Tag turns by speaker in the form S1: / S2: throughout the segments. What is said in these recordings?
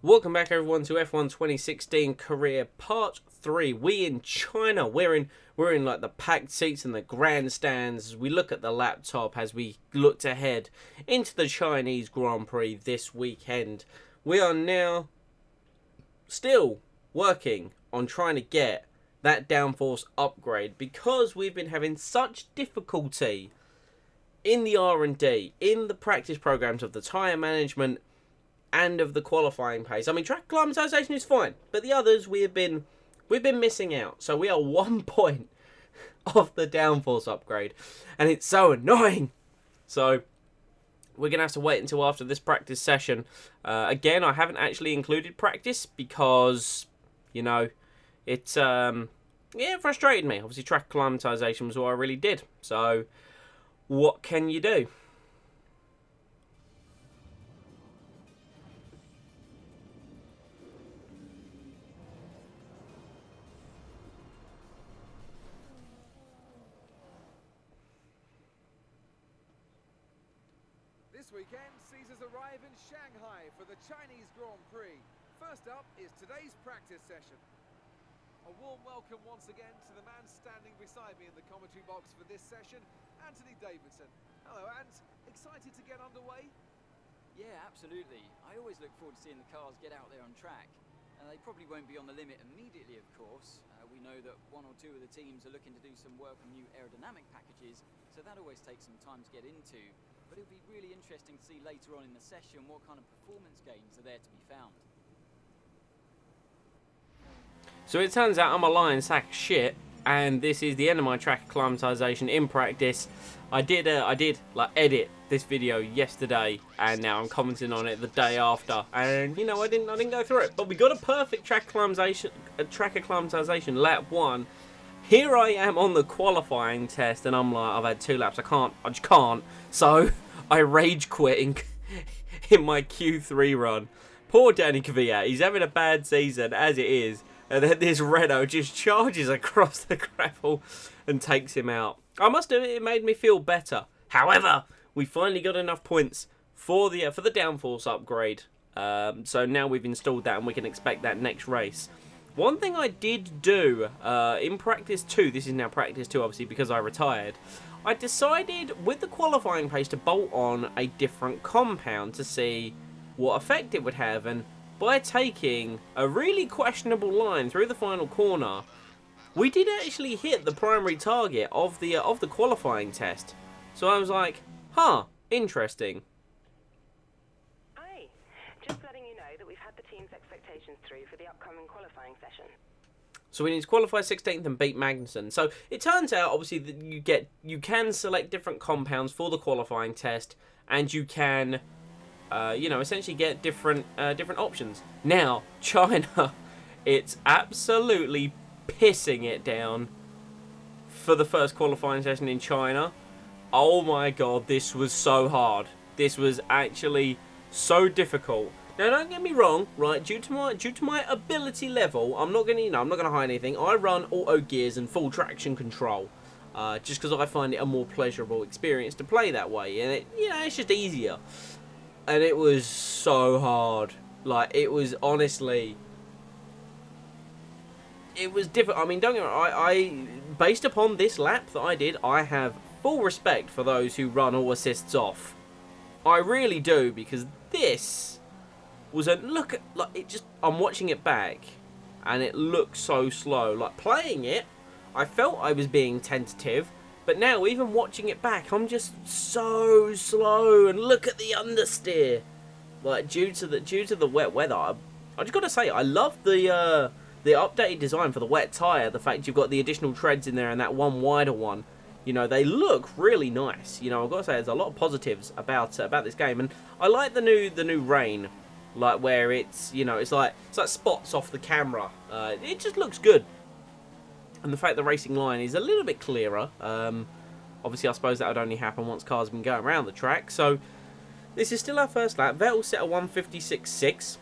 S1: Welcome back everyone to F1 2016 Career Part 3. We in China. We're in like the packed seats and the grandstands as we look at the laptop as we looked ahead into the Chinese Grand Prix this weekend. We are now still working on trying to get that downforce upgrade because we've been having such difficulty in the R&D, in the practice programs of the tyre management and of the qualifying pace. I mean, track acclimatization is fine, but the others we've been missing out. So we are 1 point off the downforce upgrade, and it's so annoying. So we're gonna have to wait until after this practice session. Again, I haven't actually included practice because it frustrated me. Obviously, track acclimatization was what I really did. So what can you do?
S2: This weekend sees us arrive in Shanghai for the Chinese Grand Prix. First up is today's practice session. A warm welcome once again to the man standing beside me in the commentary box for this session, Anthony Davidson. Hello, Ant. Excited to get underway?
S3: Yeah, absolutely. I always look forward to seeing the cars get out there on track. They probably won't be on the limit immediately, of course. We know that one or two of the teams are looking to do some work on new aerodynamic packages, so that always takes some time to get into. But it'll be really interesting to see later on in the session what kind of performance gains are there to be found.
S1: So it turns out I'm a lying sack of shit, and this is the end of my track acclimatization in practice. I did edit this video yesterday, and now I'm commenting on it the day after. And I didn't go through it, but we got a perfect track acclimatization lap 1. Here I am on the qualifying test, and I'm like, I've had 2 laps. I just can't. So I rage quitting in my Q3 run. Poor Danny Kvyat. He's having a bad season as it is. And then this Renault just charges across the gravel and takes him out. I must admit, it made me feel better. However, we finally got enough points for the downforce upgrade. So now we've installed that, and we can expect that next race. One thing I did do in practice 2, this is now practice 2 obviously because I retired, I decided with the qualifying pace to bolt on a different compound to see what effect it would have, and by taking a really questionable line through the final corner, we did actually hit the primary target of the qualifying test. So I was like, huh, interesting.
S4: Hi, just letting you know that we've had the team's expectations through for the upcoming qualifying session.
S1: So we need to qualify 16th and beat Magnussen. So it turns out, obviously, that you can select different compounds for the qualifying test, and you can, essentially get different options. Now, China, it's absolutely pissing it down for the first qualifying session in China. Oh my god, this was so hard. This was actually so difficult. Now, don't get me wrong, right? Due to my ability level, I'm not gonna hide anything. I run auto gears and full traction control, just because I find it a more pleasurable experience to play that way, and it's just easier. And it was so hard. Like, it was honestly, it was difficult. I mean, don't get me wrong. I based upon this lap that I did, I have full respect for those who run all assists off. I really do, because this was I'm watching it back, and it looks so slow. Like, playing it, I felt I was being tentative, but now even watching it back, I'm just so slow. And look at the understeer. Like, due to the wet weather, I just gotta say, I love the updated design for the wet tyre. The fact you've got the additional treads in there and that one wider one. They look really nice. I've got to say, there's a lot of positives about this game, and I like the new rain, like where it's it's like spots off the camera. It just looks good, and the fact the racing line is a little bit clearer. Obviously, I suppose that would only happen once cars have been going around the track. So this is still our first lap. Vettel set a 1:56.6.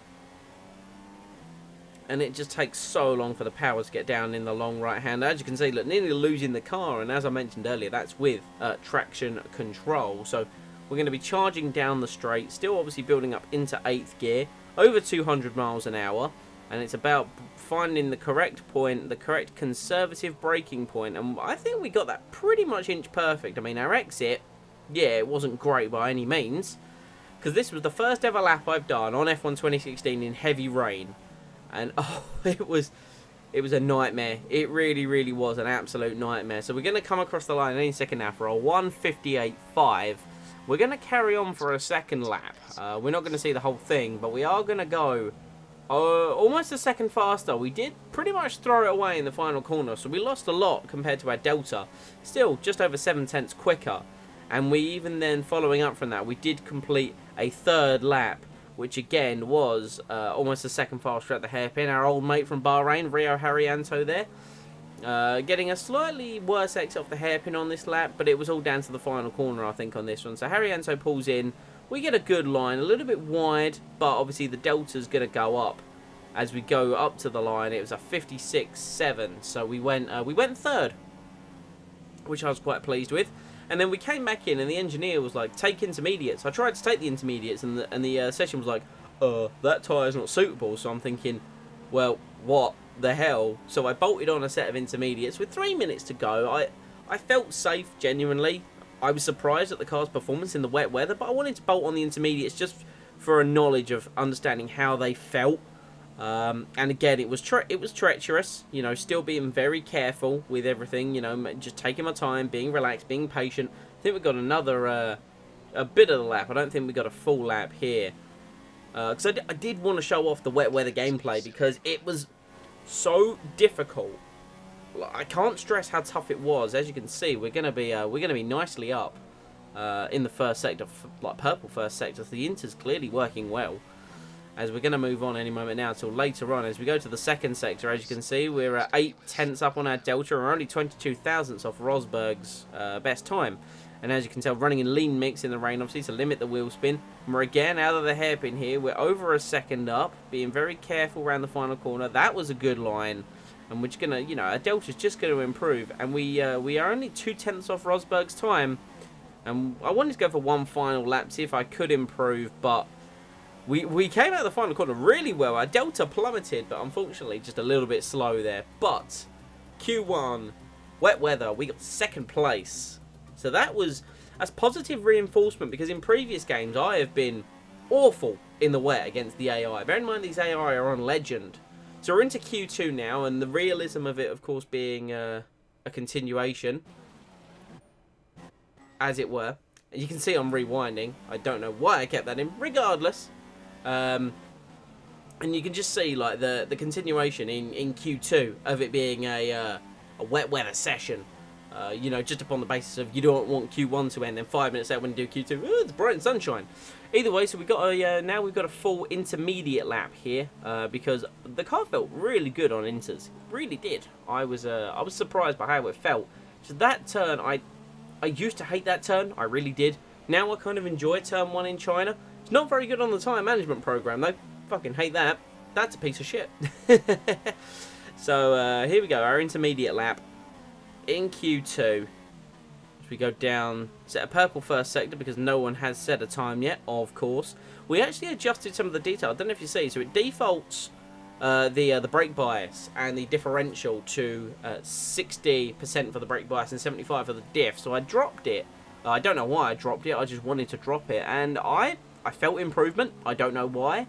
S1: And it just takes so long for the power to get down in the long right hand. As you can see, look, nearly losing the car. And as I mentioned earlier, that's with traction control. So we're going to be charging down the straight. Still obviously building up into 8th gear. over 200 miles an hour, and it's about finding the correct point, the correct conservative braking point, and I think we got that pretty much inch perfect. I mean, our exit, yeah, it wasn't great by any means, because this was the first ever lap I've done on F1 2016 in heavy rain, and oh, it was a nightmare. It really, really was an absolute nightmare. So we're going to come across the line any second now for a 1:58.5. We're going to carry on for a second lap. We're not going to see the whole thing, but we are going to go almost a second faster. We did pretty much throw it away in the final corner, so we lost a lot compared to our Delta. Still, just over 7/10 quicker. And we even then, following up from that, we did complete a third lap, which again was almost a second faster at the hairpin. Our old mate from Bahrain, Rio Haryanto there, getting a slightly worse exit off the hairpin on this lap, but it was all down to the final corner, I think, on this one. So Haryanto pulls in. We get a good line, a little bit wide, but obviously the Delta's going to go up. As we go up to the line, it was a 56.7, so we went third, which I was quite pleased with. And then we came back in, and the engineer was like, take intermediates. I tried to take the intermediates, and the session was like, that tyre's not suitable. So I'm thinking, well, what the hell? So I bolted on a set of intermediates with 3 minutes to go. I felt safe, genuinely. I was surprised at the car's performance in the wet weather, but I wanted to bolt on the intermediates just for a knowledge of understanding how they felt. And again, it was treacherous, you know, still being very careful with everything, you know, just taking my time, being relaxed, being patient. I think we got another, a bit of the lap. I don't think we got a full lap here. Because I did want to show off the wet weather gameplay because it was so difficult. I can't stress how tough it was. As you can see, we're gonna be nicely up in the first sector, like purple first sector. So the Inter's clearly working well. As we're going to move on any moment now till later on. As we go to the second sector, as you can see, we're 8/10 up on our Delta. We're only 22 thousandths off Rosberg's best time. And as you can tell, running in lean mix in the rain, obviously, to limit the wheel spin. And we're again out of the hairpin here. We're over a second up, being very careful around the final corner. That was a good line. And we're just going to, you know, our Delta's just going to improve. And we are only 2/10 off Rosberg's time. And I wanted to go for one final lap, see if I could improve, but we came out of the final corner really well. Our Delta plummeted, but unfortunately just a little bit slow there. But Q1, wet weather, we got second place. So that's positive reinforcement, because in previous games I have been awful in the wet against the AI. Bear in mind these AI are on Legend. So we're into Q2 now, and the realism of it, of course, being a continuation, as it were. And you can see I'm rewinding. I don't know why I kept that in. Regardless. And you can just see like the continuation in Q2 of it being a wet weather session. You know, just upon the basis of you don't want Q1 to end, then 5 minutes out when you do Q2, it's bright and sunshine. Either way, so we got now we've got a full intermediate lap here, because the car felt really good on inters. It really did. I was surprised by how it felt. So that turn, I used to hate that turn. I really did. Now I kind of enjoy turn 1 in China. It's not very good on the tyre management program though. Fucking hate that. That's a piece of shit. So here we go, our intermediate lap in Q2. As we go down, set a purple first sector because no one has set a time yet, of course. We actually adjusted some of the detail. I don't know if you see. So it defaults the brake bias and the differential to 60% for the brake bias and 75% for the diff. So I dropped it. I don't know why I dropped it. I just wanted to drop it, and I felt improvement. I don't know why,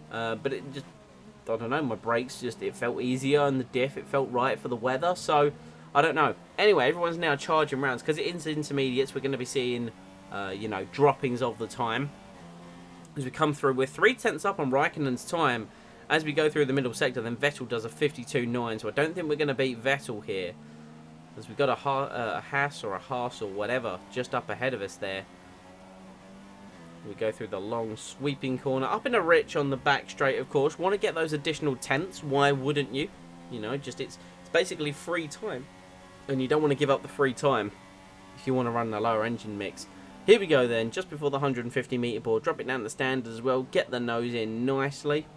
S1: but it just, I don't know, my brakes just, it felt easier, and the diff, it felt right for the weather. So I don't know. Anyway, everyone's now charging rounds because it is intermediates. We're going to be seeing you know, droppings of the time as we come through. We're 3/10 up on Raikkonen's time. As we go through the middle sector, then Vettel does a 52.9, so I don't think we're going to beat Vettel here, as we've got a Haas or a Haas or whatever just up ahead of us there. We go through the long sweeping corner, up in a rich on the back straight, of course. Want to get those additional tenths, why wouldn't you? You know, just it's basically free time, and you don't want to give up the free time if you want to run the lower engine mix. Here we go then, just before the 150 metre board. Drop it down the standard as well, get the nose in nicely.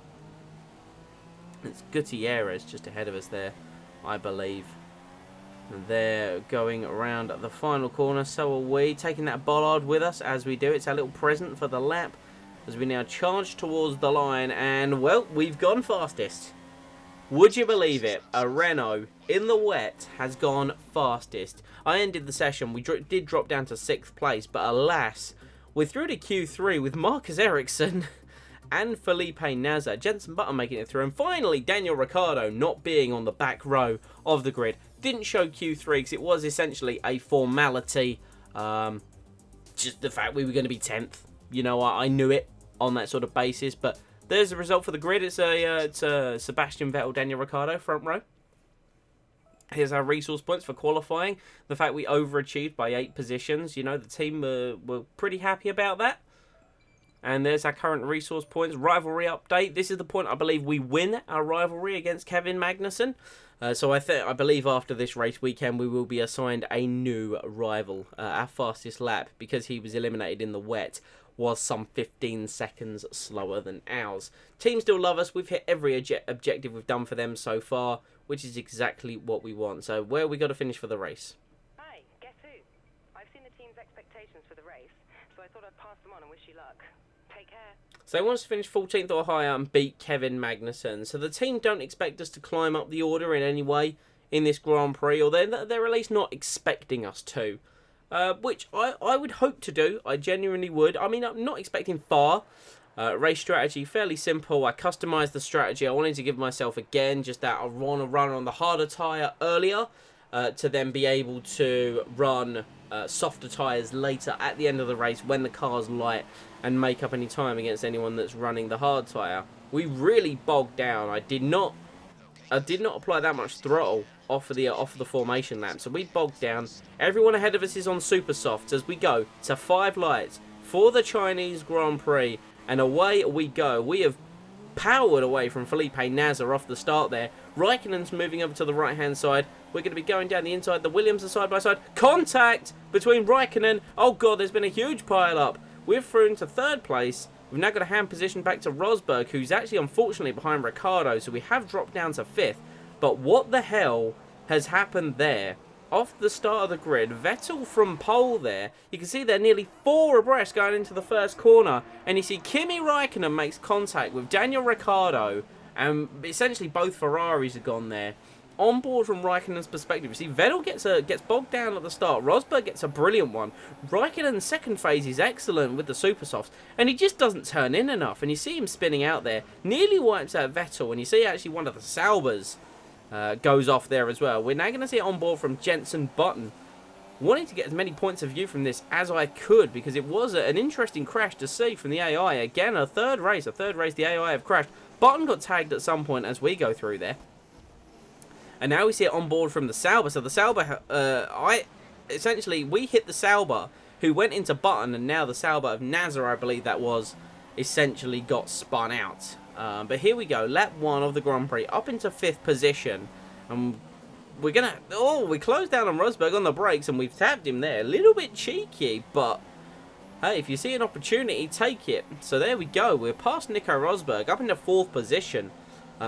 S1: It's Gutierrez just ahead of us there, I believe. And they're going around the final corner, so are we. Taking that bollard with us as we do. It's our little present for the lap. as we now charge towards the line, and, well, we've gone fastest. Would you believe it? A Renault in the wet has gone fastest. I ended the session. We did drop down to 6th place, but alas, we're through to Q3 with Marcus Ericsson and Felipe Nasr, Jenson Button making it through, and finally Daniel Ricciardo not being on the back row of the grid. Didn't show Q3 because it was essentially a formality. Just the fact we were going to be 10th. You know, I knew it on that sort of basis, but there's the result for the grid. It's a Sebastian Vettel, Daniel Ricciardo front row. Here's our resource points for qualifying. The fact we overachieved by 8 positions. You know, the team were pretty happy about that. And there's our current resource points. Rivalry update. This is the point I believe we win our rivalry against Kevin Magnussen. So I believe after this race weekend we will be assigned a new rival. Our fastest lap, because he was eliminated in the wet, was some 15 seconds slower than ours. Team still love us. We've hit every objective we've done for them so far, which is exactly what we want. So where we got to finish for the race?
S4: Hi, guess who? I've seen the team's expectations for the race, so I thought I'd pass them on and wish you luck. Take care.
S1: So they want us to finish 14th or higher and beat Kevin Magnussen. So the team don't expect us to climb up the order in any way in this Grand Prix, or they're at least not expecting us to. Which I would hope to do. I genuinely would. I mean, I'm not expecting far. Race strategy, fairly simple. I customised the strategy. I wanted to give myself, again, just that I want to run on the harder tyre earlier to then be able to run softer tyres later at the end of the race when the car's light and make up any time against anyone that's running the hard tyre. We really bogged down. I did not apply that much throttle off of the formation lap, so we bogged down. Everyone ahead of us is on super softs as we go to 5 lights for the Chinese Grand Prix, and away we go. We have powered away from Felipe Nasr off the start there. Raikkonen's moving over to the right hand side. We're going to be going down the inside. The Williams are side by side. Contact between Raikkonen. Oh god, there's been a huge pile up. We're through into 3rd place. We've now got a hand position back to Rosberg, who's actually unfortunately behind Ricciardo, so we have dropped down to 5th. But what the hell has happened there? Off the start of the grid, Vettel from pole there. You can see they're nearly 4 abreast going into the first corner. And you see Kimi Raikkonen makes contact with Daniel Ricciardo. And essentially both Ferraris have gone there. On board from Raikkonen's perspective, you see Vettel gets bogged down at the start. Rosberg gets a brilliant one. Raikkonen's second phase is excellent with the super softs, and he just doesn't turn in enough. And you see him spinning out there, nearly wipes out Vettel. And you see actually one of the Saubers goes off there as well. We're now going to see it on board from Jenson Button. Wanting to get as many points of view from this as I could, because it was an interesting crash to see from the AI. Again, a third race the AI have crashed. Button got tagged at some point as we go through there. And now we see it on board from the Sauber. So the Sauber, we hit the Sauber, who went into Button, and now the Sauber of Nasr, I believe that was, essentially got spun out. But here we go, lap 1 of the Grand Prix, up into 5th position. And we're going to, we closed down on Rosberg on the brakes, and we've tabbed him there. A little bit cheeky, but hey, if you see an opportunity, take it. So there we go, we're past Nico Rosberg, up into 4th position.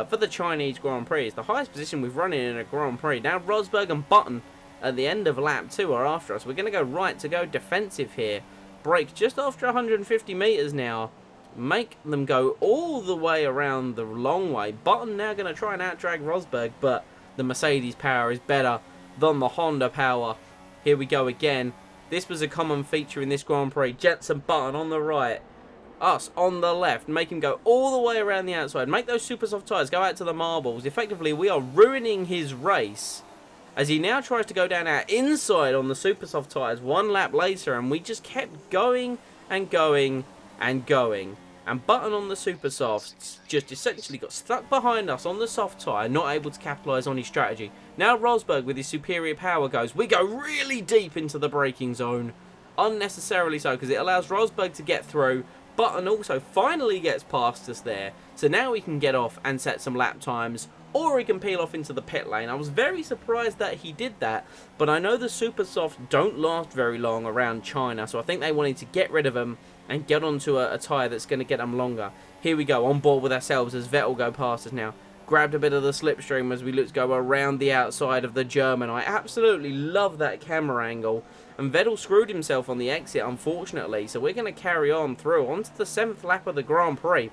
S1: For the Chinese Grand Prix. It's the highest position we've run in a Grand Prix. Now Rosberg and Button at the end of lap 2 are after us. We're going to go right to go defensive here. Brake just after 150 metres now. Make them go all the way around the long way. Button now going to try and out-drag Rosberg, but the Mercedes power is better than the Honda power. Here we go again. This was a common feature in this Grand Prix. Jenson Button on the right. Us on the left, make him go all the way around the outside, make those super soft tyres go out to the marbles. Effectively, we are ruining his race as he now tries to go down our inside on the super soft tyres 1 lap later, and we just kept going and going and going. And Button on the super softs just essentially got stuck behind us on the soft tyre, not able to capitalise on his strategy. Now Rosberg with his superior power goes, we go really deep into the braking zone, unnecessarily so, because it allows Rosberg to get through. Button also finally gets past us there, so now we can get off and set some lap times, or he can peel off into the pit lane. I was very surprised that he did that, but I know the super soft don't last very long around China, so I think they wanted to get rid of them and get onto a tyre that's going to get them longer. Here we go, on board with ourselves as Vettel go past us now. grabbed a bit of the slipstream as we look to go around the outside of the German. I absolutely love that camera angle. And Vettel screwed himself on the exit, unfortunately. So we're going to carry on through onto the 7th lap of the Grand Prix.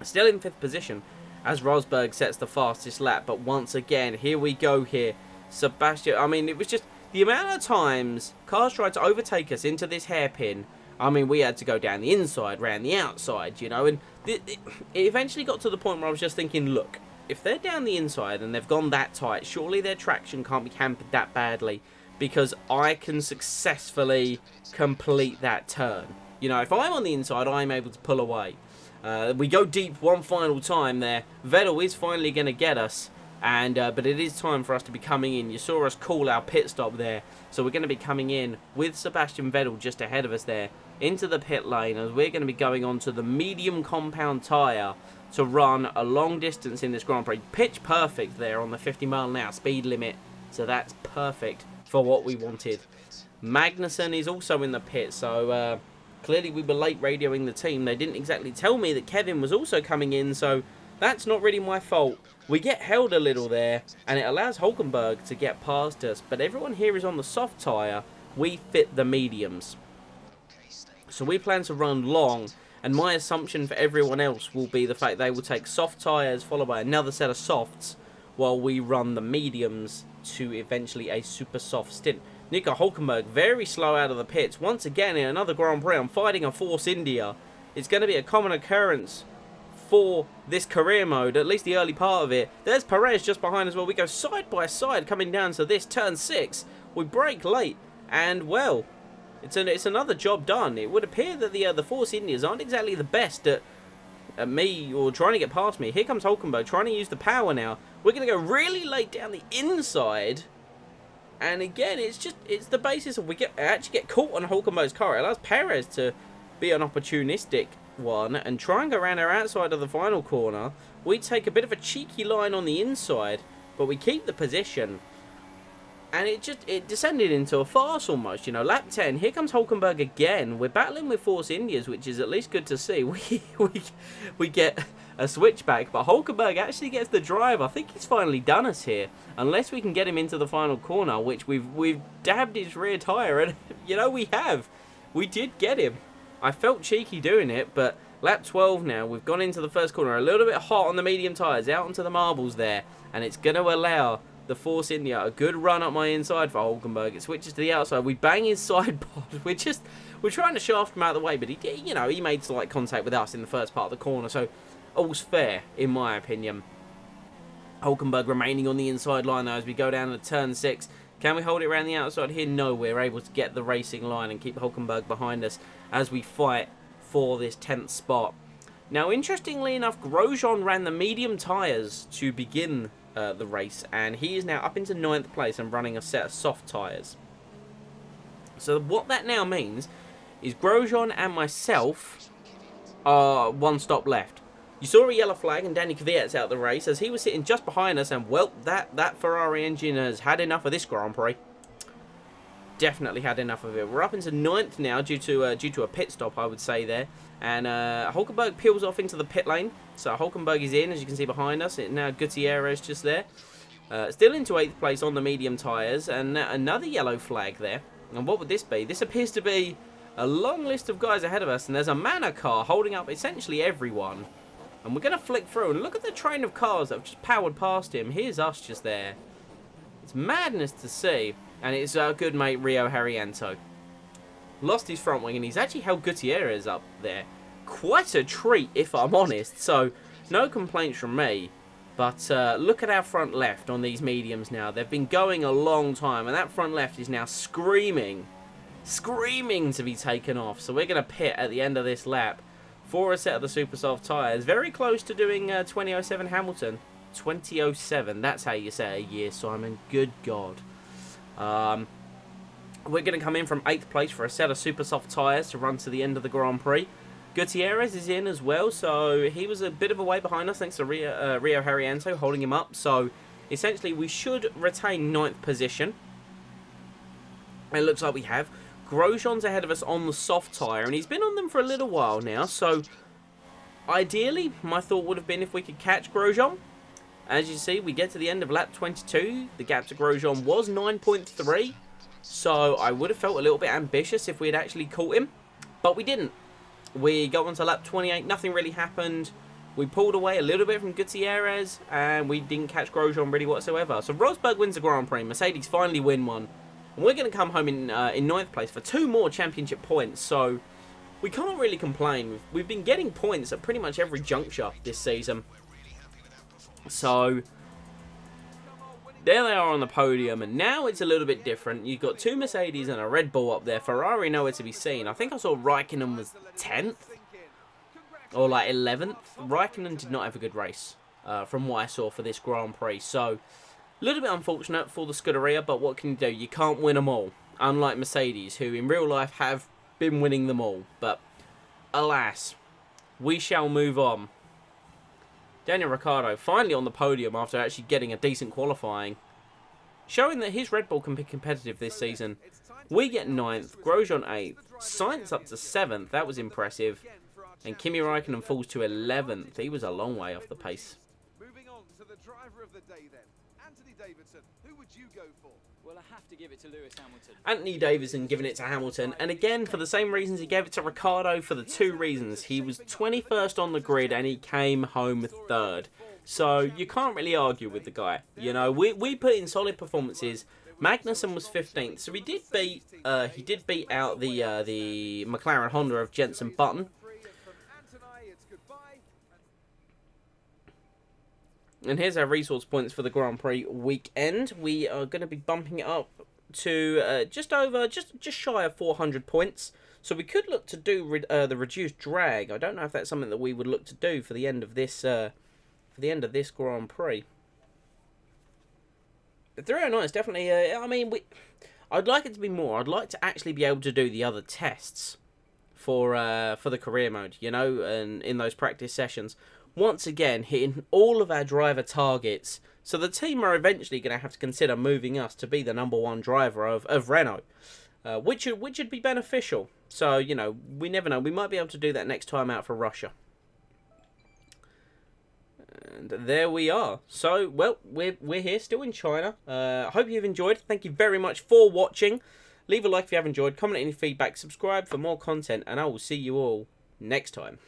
S1: Still in 5th position as Rosberg sets the fastest lap. But once again, here we go here. Sebastian, I mean, it was just the amount of times cars tried to overtake us into this hairpin. I mean, we had to go down the inside, round the outside, you know. And it eventually got to the point where I was just thinking, look, if they're down the inside and they've gone that tight, surely their traction can't be hampered that badly, because I can successfully complete that turn. You know, if I'm on the inside, I'm able to pull away. We go deep one final time there. Vettel is finally going to get us, and but it is time for us to be coming in. You saw us call our pit stop there, so we're going to be coming in with Sebastian Vettel just ahead of us there into the pit lane, as we're going to be going on to the medium compound tyre to run a long distance in this Grand Prix. Pitch perfect there on the 50-mile-an-hour speed limit, so that's perfect for what we wanted. Magnussen is also in the pit, so clearly we were late radioing the team. They didn't exactly tell me that Kevin was also coming in, so that's not really my fault. We get held a little there, and it allows Hulkenberg to get past us, but everyone here is on the soft tyre. We fit the mediums. So we plan to run long, and my assumption for everyone else will be the fact they will take soft tyres followed by another set of softs while we run the mediums to eventually a super soft stint. Nico Hulkenberg very slow out of the pits. Once again in another Grand Prix, I'm fighting a Force India. It's going to be a common occurrence for this career mode, at least the early part of it. There's Perez just behind as well. We go side by side coming down to this turn 6. We brake late, and well, it's another job done. It would appear that the Force Indias aren't exactly the best at me, or trying to get past me. Here comes Hulkenberg trying to use the power now. We're going to go really late down the inside, and again, it's the basis of we actually get caught on Hulkenberg's car. It allows Perez to be an opportunistic one and try and go around our outside of the final corner. We take a bit of a cheeky line on the inside, but we keep the position. And it descended into a farce almost, you know. Lap 10, here comes Hulkenberg again. We're battling with Force Indias, which is at least good to see. We get a switchback, but Hulkenberg actually gets the drive. I think he's finally done us here, unless we can get him into the final corner, which we've dabbed his rear tyre, and you know we did get him. I felt cheeky doing it, but lap 12 now, we've gone into the first corner, a little bit hot on the medium tyres, out onto the marbles there, and it's going to allow the Force India a good run up my inside for Hulkenberg. It switches to the outside. We bang his side pod. We're trying to shaft him out of the way, but he made slight contact with us in the first part of the corner, so all's fair in my opinion. Hulkenberg remaining on the inside line though as we go down to turn 6. Can we hold it around the outside here? No, we're able to get the racing line and keep Hulkenberg behind us as we fight for this 10th spot. Now, interestingly enough, Grosjean ran the medium tyres to begin the race, and he is now up into 9th place and running a set of soft tyres. So what that now means is Grosjean and myself are one stop left. You saw a yellow flag and Danny Kvyat's out the race as he was sitting just behind us, and well, that Ferrari engine has had enough of this Grand Prix. Definitely had enough of it. We're up into 9th now due to a pit stop, I would say there. And Hulkenberg peels off into the pit lane. So Hulkenberg is in, as you can see behind us. Now Gutierrez just there. Still into 8th place on the medium tyres. And another yellow flag there. And what would this be? This appears to be a long list of guys ahead of us. And there's a Manor car holding up essentially everyone. And we're going to flick through. And look at the train of cars that have just powered past him. Here's us just there. It's madness to see. And it's our good mate Rio Haryanto. Lost his front wing and he's actually held Gutierrez up there. Quite a treat if I'm honest. So no complaints from me. But look at our front left on these mediums now. They've been going a long time. And that front left is now screaming to be taken off. So we're going to pit at the end of this lap for a set of the super soft tyres. Very close to doing 2007 Hamilton. 2007. That's how you say a year, Simon. Good God. We're going to come in from 8th place for a set of super soft tyres to run to the end of the Grand Prix. Gutierrez is in as well, so he was a bit of a way behind us thanks to Rio Haryanto holding him up. So essentially we should retain 9th position. It looks like we have. Grosjean's ahead of us on the soft tyre, and he's been on them for a little while now. So ideally my thought would have been if we could catch Grosjean As you see, we get to the end of lap 22. The gap to Grosjean was 9.3. So I would have felt a little bit ambitious if we had actually caught him. But we didn't. We got on to lap 28. Nothing really happened. We pulled away a little bit from Gutierrez. And we didn't catch Grosjean really whatsoever. So Rosberg wins the Grand Prix. Mercedes finally win one. And we're going to come home in 9th place for 2 more championship points. So we can't really complain. We've been getting points at pretty much every juncture this season. So there they are on the podium, and now it's a little bit different. You've got 2 Mercedes and a Red Bull up there. Ferrari nowhere to be seen. I think I saw Raikkonen was 10th or like 11th. Raikkonen did not have a good race from what I saw for this Grand Prix. So a little bit unfortunate for the Scuderia, but what can you do? You can't win them all. Unlike Mercedes, who in real life have been winning them all. But alas, we shall move on. Daniel Ricciardo finally on the podium after actually getting a decent qualifying, showing that his Red Bull can be competitive this season. We get 9th, Grosjean 8th, Sainz up to 7th, that was impressive, and Kimi Raikkonen falls to 11th. He was a long way off the pace.
S2: Moving on to the driver of the day then. Anthony Davidson, who would you go for?
S3: Well, I have to give it to Lewis Hamilton.
S1: Anthony Davidson giving it to Hamilton, and again for the same reasons he gave it to Ricciardo, for the 2 reasons. He was 21st on the grid and he came home 3rd. So you can't really argue with the guy. You know, we put in solid performances. Magnussen was 15th, so he did beat out the McLaren Honda of Jenson Button. And here's our resource points for the Grand Prix weekend. We are going to be bumping it up to just shy of 400 points. So we could look to do the reduced drag. I don't know if that's something that we would look to do for the end of this Grand Prix. But 309 is definitely. I mean, I'd like it to be more. I'd like to actually be able to do the other tests for the career mode. You know, and in those practice sessions. Once again, hitting all of our driver targets. So the team are eventually going to have to consider moving us to be the #1 driver of Renault. Which would be beneficial. So, you know, we never know. We might be able to do that next time out for Russia. And there we are. So, well, we're here still in China. I hope you've enjoyed. Thank you very much for watching. Leave a like if you have enjoyed. Comment any feedback. Subscribe for more content. And I will see you all next time.